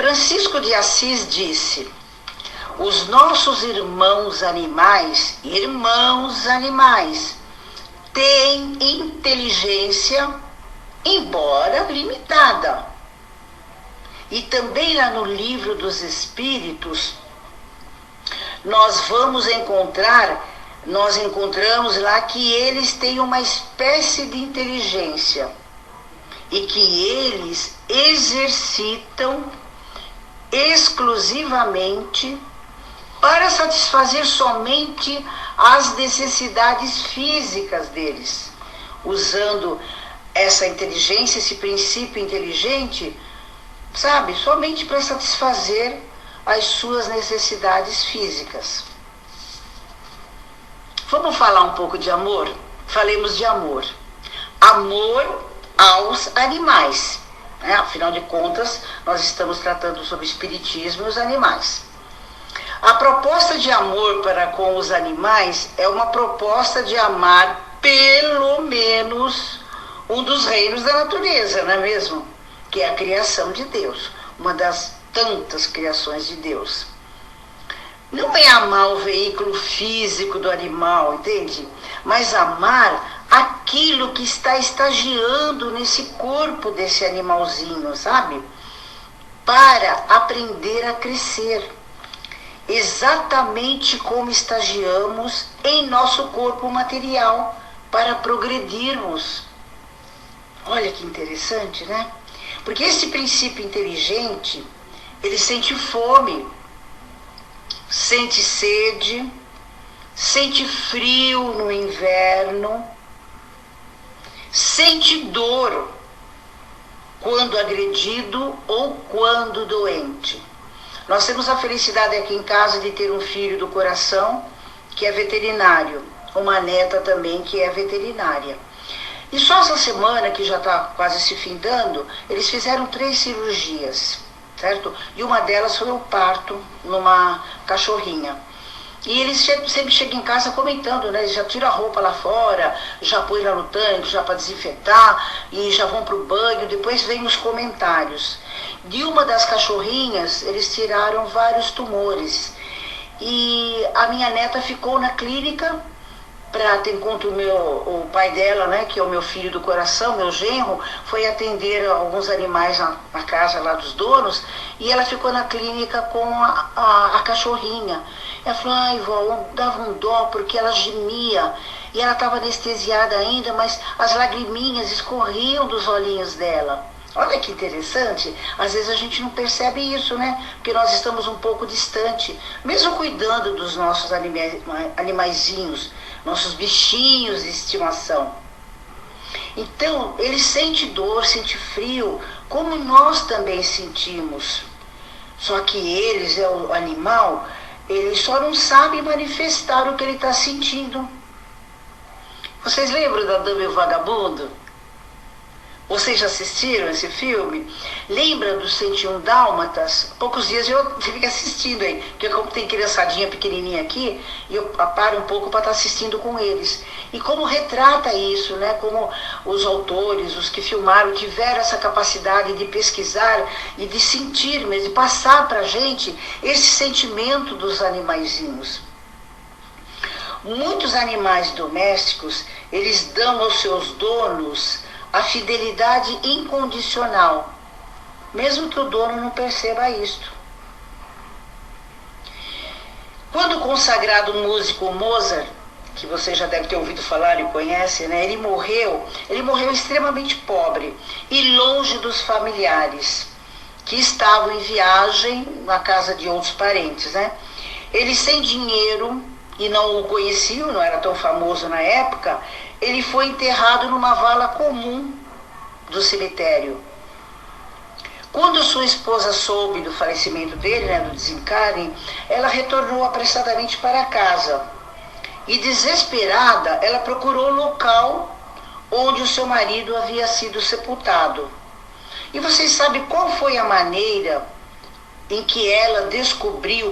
Francisco de Assis disse: os nossos irmãos animais, têm inteligência, embora limitada. E também lá no Livro dos Espíritos, nós encontramos lá que eles têm uma espécie de inteligência e que eles exercitam exclusivamente para satisfazer somente as necessidades físicas deles, usando essa inteligência, esse princípio inteligente, somente para satisfazer as suas necessidades físicas. Vamos falar um pouco de amor? Falemos de amor. Amor aos animais. Afinal de contas, nós estamos tratando sobre o espiritismo e os animais. A proposta de amor para com os animais é uma proposta de amar pelo menos um dos reinos da natureza, não é mesmo? Que é a criação de Deus, uma das tantas criações de Deus. Não é amar o veículo físico do animal, entende? Mas amar aquilo que está estagiando nesse corpo desse animalzinho, sabe? Para aprender a crescer. Exatamente como estagiamos em nosso corpo material para progredirmos. Olha que interessante, né? Porque esse princípio inteligente, ele sente fome, sente sede, sente frio no inverno, sente dor quando agredido ou quando doente. Nós temos a felicidade aqui em casa de ter um filho do coração que é veterinário, uma neta também que é veterinária. E só essa semana, que já está quase se findando, eles fizeram 3 cirurgias, certo? E uma delas foi o parto numa cachorrinha. E eles sempre chegam em casa comentando, né? Eles já tiram a roupa lá fora, já põem lá no tanque, já para desinfetar, e já vão para o banho, depois vem os comentários. De uma das cachorrinhas, eles tiraram vários tumores. E a minha neta ficou na clínica para ter encontro o pai dela, né, que é o meu filho do coração, meu genro, foi atender alguns animais na casa lá dos donos, e ela ficou na clínica com a cachorrinha. Ela falou: vó, dava um dó porque ela gemia, e ela estava anestesiada ainda, mas as lagriminhas escorriam dos olhinhos dela. Olha que interessante, às vezes a gente não percebe isso, né? Porque nós estamos um pouco distante, mesmo cuidando dos nossos animaizinhos, nossos bichinhos de estimação. Então, ele sente dor, sente frio, como nós também sentimos. Só que eles, o animal, ele só não sabe manifestar o que ele está sentindo. Vocês lembram da Dama e o Vagabundo? Vocês já assistiram esse filme? Lembra dos 101 Dálmatas? Poucos dias eu fico assistindo aí, porque como tem criançadinha pequenininha aqui, eu paro um pouco para estar assistindo com eles. E como retrata isso, né? Como os autores, os que filmaram, tiveram essa capacidade de pesquisar e de sentir mesmo, de passar para a gente esse sentimento dos animaizinhos. Muitos animais domésticos, eles dão aos seus donos a fidelidade incondicional, mesmo que o dono não perceba isto. Quando o consagrado músico Mozart, que você já deve ter ouvido falar e conhece, né? Ele morreu extremamente pobre e longe dos familiares, que estavam em viagem na casa de outros parentes, né? Ele sem dinheiro, e não o conheciam, não era tão famoso na época, ele foi enterrado numa vala comum do cemitério. Quando sua esposa soube do falecimento dele, né, do desencarne, ela retornou apressadamente para casa. E desesperada, ela procurou o local onde o seu marido havia sido sepultado. E vocês sabem qual foi a maneira em que ela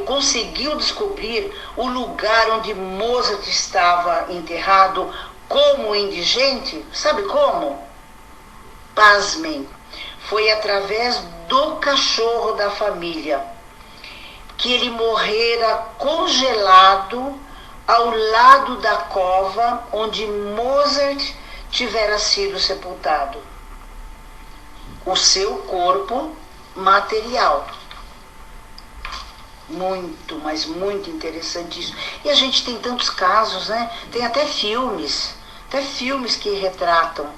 conseguiu descobrir o lugar onde Mozart estava enterrado como indigente? Sabe como? pasmem, foi através do cachorro da família que ele morrera congelado ao lado da cova onde Mozart tivera sido sepultado. O seu corpo material. Muito, mas muito interessante isso. E a gente tem tantos casos, né? Tem até filmes que retratam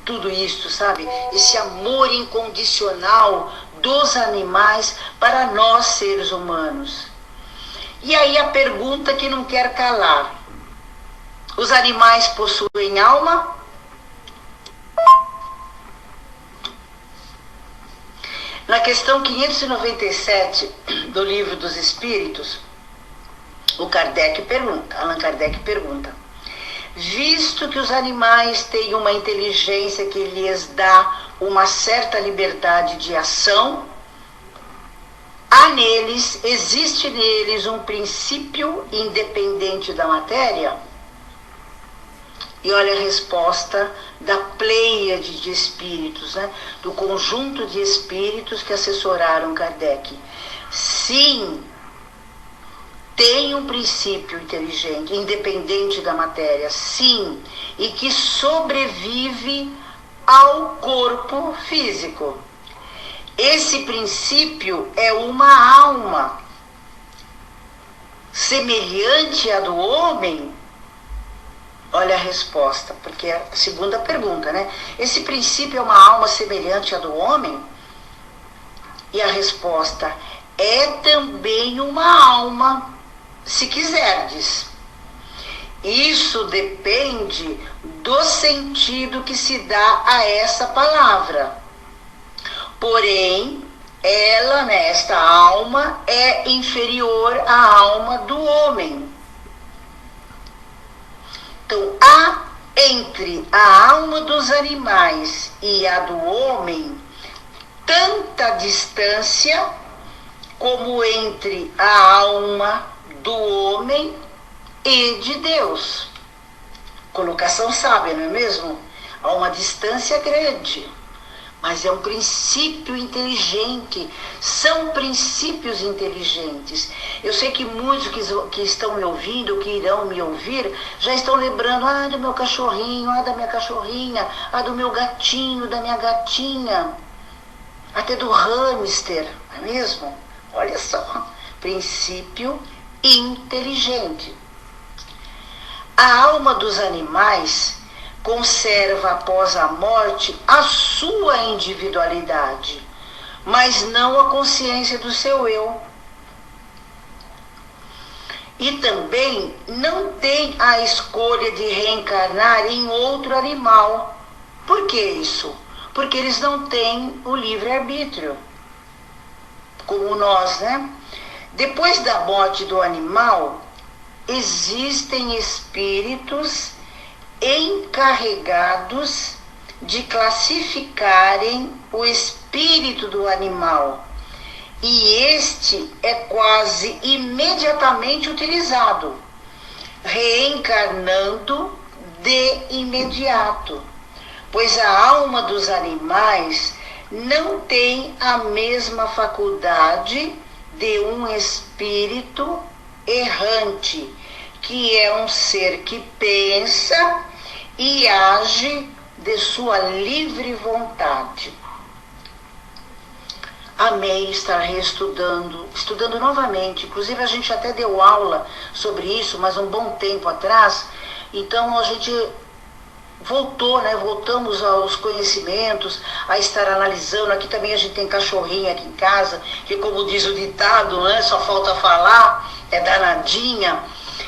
tudo isso, sabe? Esse amor incondicional dos animais para nós seres humanos. E aí a pergunta que não quer calar: os animais possuem alma? Na questão 597 do Livro dos Espíritos, Allan Kardec pergunta: visto que os animais têm uma inteligência que lhes dá uma certa liberdade de ação, existe neles um princípio independente da matéria? E olha a resposta da pleiade de espíritos, né? Do conjunto de espíritos que assessoraram Kardec. Sim, tem um princípio inteligente, independente da matéria, sim, e que sobrevive ao corpo físico. Esse princípio é uma alma semelhante à do homem. Olha a resposta, porque é a segunda pergunta, né? Esse princípio é uma alma semelhante à do homem? E a resposta é também uma alma, se quiserdes. Isso depende do sentido que se dá a essa palavra. Porém, esta alma, é inferior à alma do homem. Então, há entre a alma dos animais e a do homem tanta distância como entre a alma do homem e de Deus. Colocação sábia, não é mesmo? Há uma distância grande, mas é um princípio inteligente. São princípios inteligentes. Eu sei que muitos que estão me ouvindo, que irão me ouvir, já estão lembrando do meu cachorrinho, da minha cachorrinha, do meu gatinho, da minha gatinha, até do hamster, não é mesmo? Olha só, princípio inteligente. A alma dos animais conserva após a morte a sua individualidade, mas não a consciência do seu eu. E também não tem a escolha de reencarnar em outro animal. Por que isso? Porque eles não têm o livre-arbítrio, como nós, né? Depois da morte do animal, existem espíritos encarregados de classificarem o espírito do animal, e este é quase imediatamente utilizado, reencarnando de imediato, pois a alma dos animais não tem a mesma faculdade de um espírito errante, que é um ser que pensa e age de sua livre vontade. Amei estar estudando novamente. Inclusive a gente até deu aula sobre isso, mas um bom tempo atrás. Então a gente voltou, né? Voltamos aos conhecimentos, a estar analisando. Aqui também a gente tem cachorrinha aqui em casa, que, como diz o ditado, né? Só falta falar, é danadinha.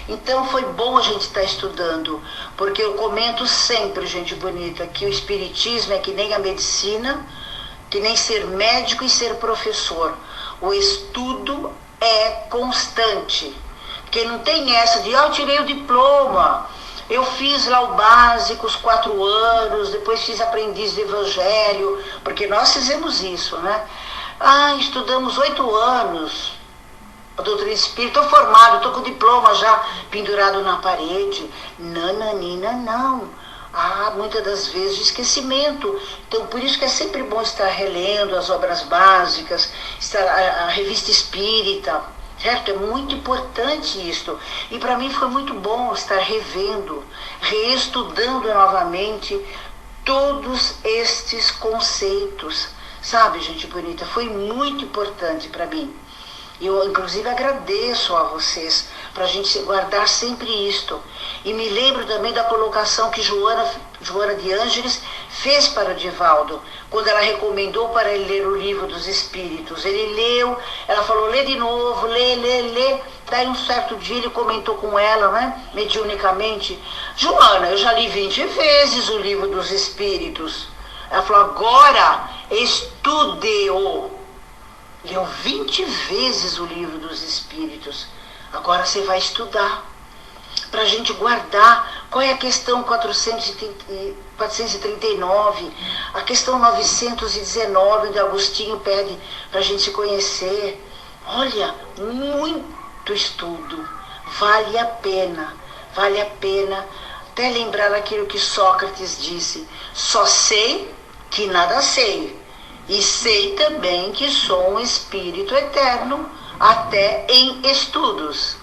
Então foi bom a gente estar estudando, porque eu comento sempre, gente bonita, que o espiritismo é que nem a medicina, que nem ser médico e ser professor. O estudo é constante, porque não tem essa de, eu tirei o diploma, eu fiz lá o básico, os 4 anos, depois fiz aprendiz de evangelho, porque nós fizemos isso, né? Estudamos 8 anos, a doutrina espírita, estou formado, estou com o diploma já pendurado na parede. Nananina, não. muitas das vezes de esquecimento. Então, por isso que é sempre bom estar relendo as obras básicas, a revista espírita, certo? É muito importante isto. E para mim foi muito bom estar revendo, reestudando novamente todos estes conceitos. Sabe, gente bonita, foi muito importante para mim. Eu, inclusive, agradeço a vocês para a gente guardar sempre isto. E me lembro também da colocação que Joana de Ângeles fez para o Divaldo, quando ela recomendou para ele ler o Livro dos Espíritos. Ele leu, ela falou, lê de novo, lê. Daí um certo dia ele comentou com ela, né, mediunicamente, Joana, eu já li 20 vezes o Livro dos Espíritos. Ela falou, agora estude-o. Leu 20 vezes o Livro dos Espíritos. Agora você vai estudar. Para a gente guardar. Qual é a questão 439? A questão 919, onde Agostinho pede para a gente se conhecer. Olha, muito estudo. Vale a pena. Vale a pena. Até lembrar aquilo que Sócrates disse. Só sei que nada sei. E sei também que sou um espírito eterno, até em estudos.